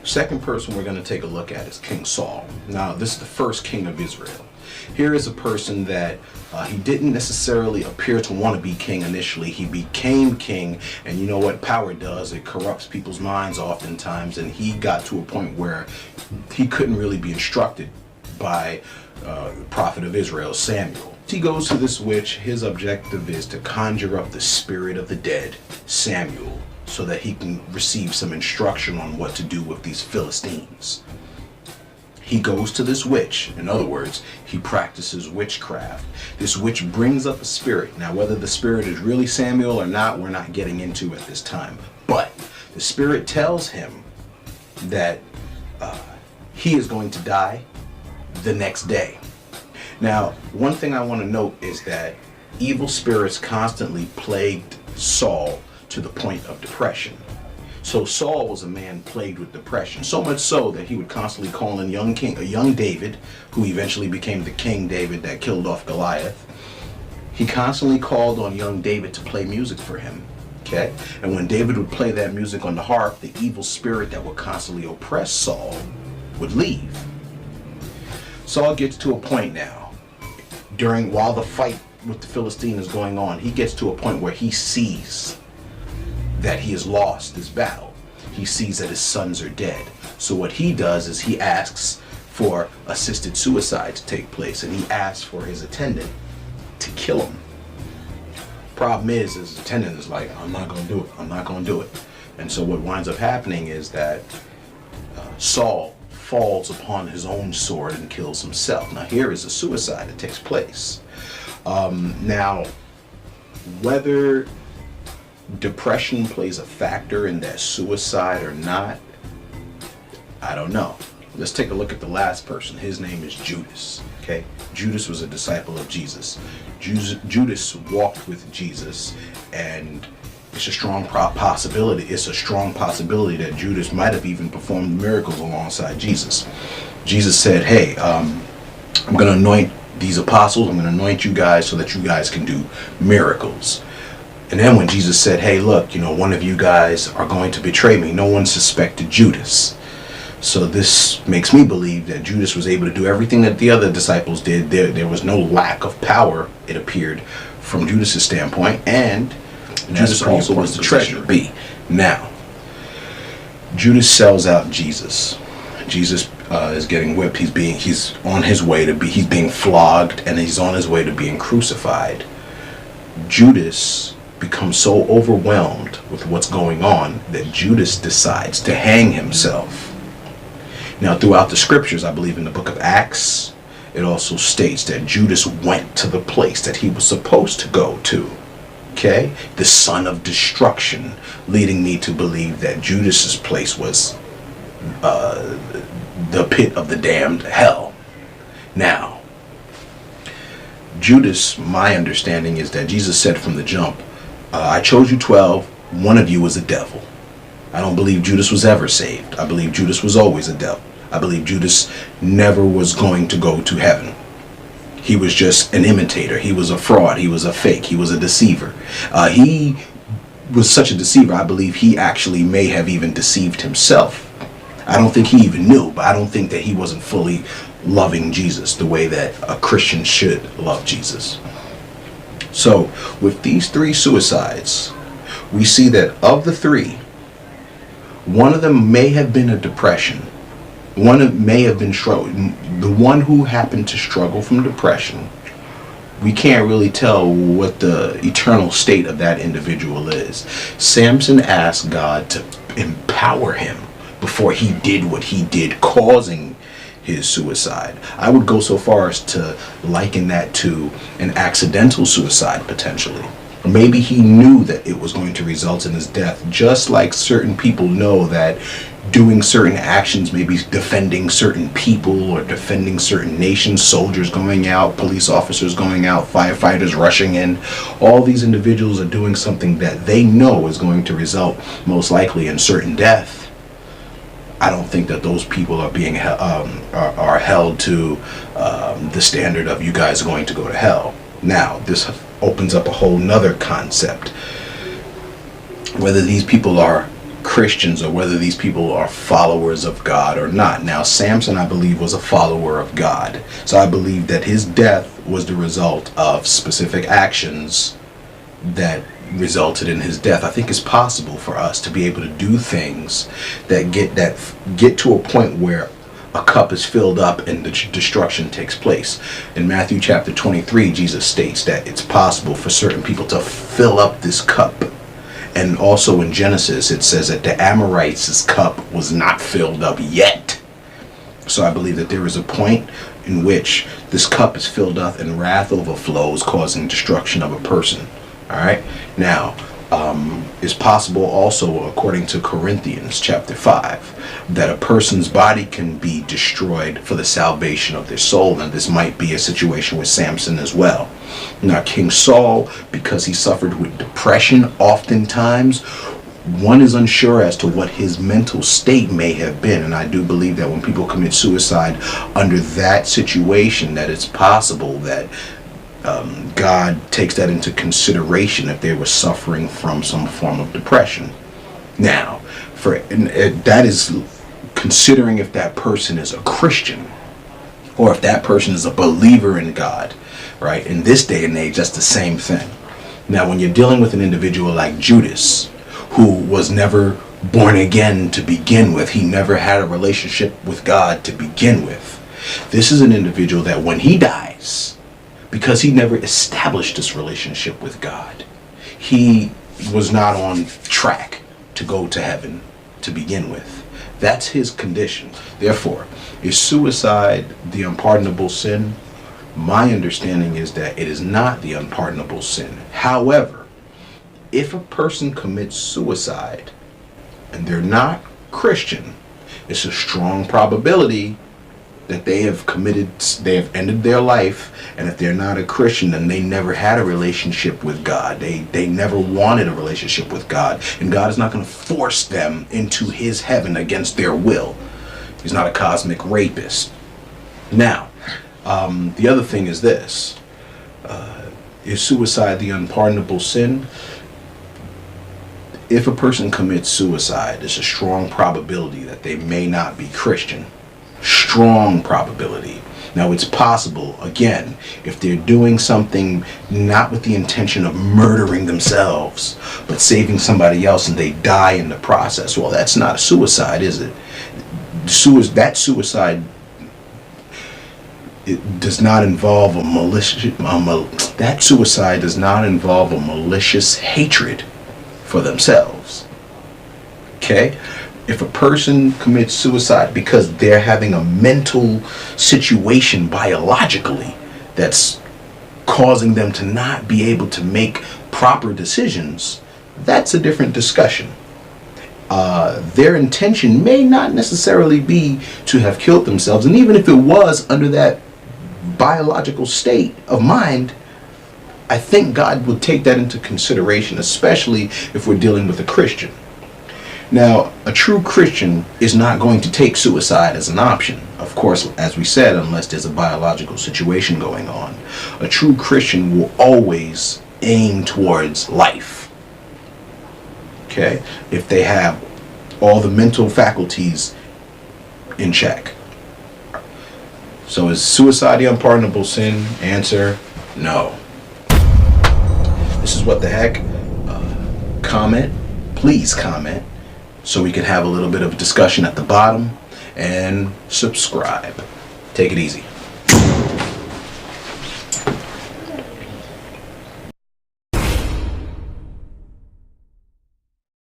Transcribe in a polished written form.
Second person we're going to take a look at is King Saul. Now, this is the first king of Israel. Here is a person that he didn't necessarily appear to want to be king initially. He became king, and you know what power does? It corrupts people's minds oftentimes, and he got to a point where he couldn't really be instructed by the prophet of Israel, Samuel. He goes to this witch. His objective is to conjure up the spirit of the dead, Samuel, so that he can receive some instruction on what to do with these Philistines. He goes to this witch. In other words, he practices witchcraft. This witch brings up a spirit. Now, whether the spirit is really Samuel or not, we're not getting into at this time. But the spirit tells him that he is going to die the next day. Now, one thing I want to note is that evil spirits constantly plagued Saul to the point of depression. So Saul was a man plagued with depression, so much so that he would constantly call in young David, who eventually became the King David that killed off Goliath. He constantly called on young David to play music for him. Okay? And when David would play that music on the harp, the evil spirit that would constantly oppress Saul would leave. Saul gets to a point now, while the fight with the Philistine is going on, he gets to a point where he sees that he has lost this battle. He sees that his sons are dead. So what he does is he asks for assisted suicide to take place, and he asks for his attendant to kill him. Problem is, his attendant is like, I'm not going to do it. I'm not going to do it. And so what winds up happening is that Saul falls upon his own sword and kills himself. Now here is a suicide that takes place. Now, whether depression plays a factor in that suicide or not, I don't know. Let's take a look at the last person. His name is Judas. Okay, Judas was a disciple of Jesus. Judas walked with Jesus, and it's a strong possibility. It's a strong possibility that Judas might have even performed miracles alongside Jesus. Jesus said, "Hey, I'm going to anoint these apostles. I'm going to anoint you guys so that you guys can do miracles." And then when Jesus said, "Hey, look, one of you guys are going to betray me," no one suspected Judas. So this makes me believe that Judas was able to do everything that the other disciples did. There was no lack of power, it appeared, from Judas's standpoint, and Judas also was the treasurer. Now, Judas sells out Jesus. Jesus is getting whipped. He's on his way he's being flogged, and he's on his way to being crucified. Judas becomes so overwhelmed with what's going on that Judas decides to hang himself. Now, throughout the scriptures, I believe in the book of Acts, it also states that Judas went to the place that he was supposed to go to. Okay? The son of destruction, leading me to believe that Judas's place was the pit of the damned, hell. Now, Judas, my understanding is that Jesus said from the jump, I chose you 12, one of you was a devil. I don't believe Judas was ever saved. I believe Judas was always a devil. I believe Judas never was going to go to heaven. He was just an imitator. He was a fraud. He was a fake. He was a deceiver. He was such a deceiver, I believe he actually may have even deceived himself. I don't think he even knew, but I don't think that he wasn't fully loving Jesus the way that a Christian should love Jesus. So with these three suicides, we see that of the three, one of them may have been a depression. One may have been the one who happened to struggle from depression. We can't really tell what the eternal state of that individual is. Samson asked God to empower him before he did what he did, causing his suicide. I would go so far as to liken that to an accidental suicide, potentially. Or maybe he knew that it was going to result in his death, just like certain people know that doing certain actions, maybe defending certain people or defending certain nations, soldiers going out, police officers going out, firefighters rushing in. All these individuals are doing something that they know is going to result most likely in certain death. I don't think that those people are being are held to the standard of you guys are going to go to hell. Now, this opens up a whole nother concept. Whether these people are Christians or whether these people are followers of God or not. Now, Samson, I believe, was a follower of God. So I believe that his death was the result of specific actions that resulted in his death. I think it's possible for us to be able to do things that get to a point where a cup is filled up and the destruction takes place. In Matthew chapter 23, Jesus states that it's possible for certain people to fill up this cup. And also in Genesis, it says that the Amorites' cup was not filled up yet. So I believe that there is a point in which this cup is filled up and wrath overflows, causing destruction of a person. All right. Now, it's possible also, according to Corinthians chapter 5, that a person's body can be destroyed for the salvation of their soul. And this might be a situation with Samson as well. Now, King Saul, because he suffered with depression, oftentimes one is unsure as to what his mental state may have been. And I do believe that when people commit suicide under that situation, that it's possible that God takes that into consideration if they were suffering from some form of depression. Now, that is considering if that person is a Christian or if that person is a believer in God, right? In this day and age, that's the same thing. Now, when you're dealing with an individual like Judas, who was never born again to begin with, he never had a relationship with God to begin with. This is an individual that when he dies, because he never established this relationship with God, he was not on track to go to heaven to begin with. That's his condition. Therefore, is suicide the unpardonable sin? My understanding is that it is not the unpardonable sin. However, if a person commits suicide and they're not Christian, it's a strong probability that they have ended their life. And if they're not a Christian, then they never had a relationship with God. They never wanted a relationship with God. And God is not going to force them into his heaven against their will. He's not a cosmic rapist. Now, the other thing is this. Is suicide the unpardonable sin? If a person commits suicide, there's a strong probability that they may not be Christian. Strong probability. Now, it's possible, again, if they're doing something not with the intention of murdering themselves, but saving somebody else and they die in the process. Well, that's not a suicide, is it? That suicide, it does not involve a malicious. That suicide does not involve a malicious hatred for themselves. Okay? If a person commits suicide because they're having a mental situation biologically that's causing them to not be able to make proper decisions, that's a different discussion. Their intention may not necessarily be to have killed themselves, and even if it was under that biological state of mind, I think God would take that into consideration, especially if we're dealing with a Christian. Now, a true Christian is not going to take suicide as an option. Of course, as we said, unless there's a biological situation going on. A true Christian will always aim towards life. Okay? If they have all the mental faculties in check. So is suicide the unpardonable sin? Answer, no. This is What the Heck. Comment. Please comment, so we can have a little bit of discussion at the bottom, and subscribe. Take it easy.